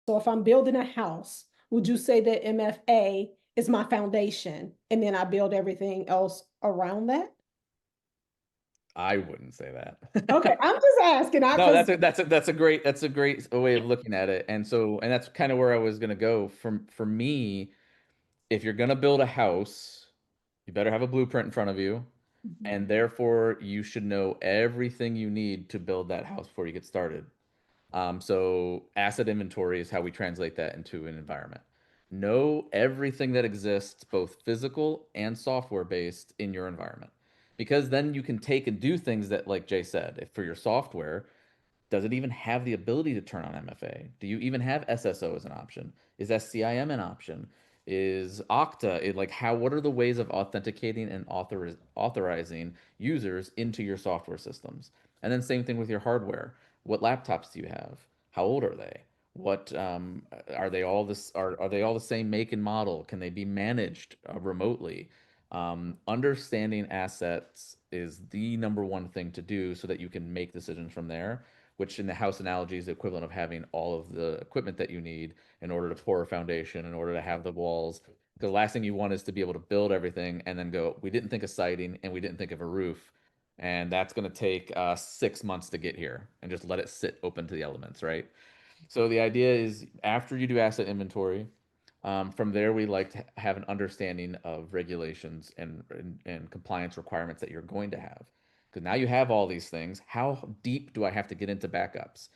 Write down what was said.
So if I'm building a house, would you say that MFA is my foundation and then I build everything else around that? I wouldn't say Okay, that. I'm just asking. I No, because that's a great way of looking at it. And that's kind of where I was gonna go. For me, if you're gonna build a house, you better have a blueprint in front of you, and therefore you should know everything you need to build that house before you get started. So asset inventory is how we translate that into an environment. Know everything that exists, both physical and software based, in your environment. Because then you can take and do things that, like Jay said, if for your software, does it even have the ability to turn on MFA? Do you even have SSO as an option? Is SCIM an option? Is Okta like how? What are the ways of authenticating and authorizing users into your software systems? And then same thing with your hardware. What laptops do you have? How old are they? What are they all this are they all the same make and model? Can they be managed remotely? Understanding assets is the number one thing to do so that you can make decisions from there, which in the house analogy is the equivalent of having all of the equipment that you need in order to pour a foundation, in order to have the walls. The last thing you want is to be able to build everything and then go, we didn't think of siding and we didn't think of a roof. And that's going to take 6 months to get here and just let it sit open to the elements, right? So the idea is after you do asset inventory, from there we like to have an understanding of regulations and compliance requirements that you're going to have. Because now you have all these things. How deep do I have to get into backups?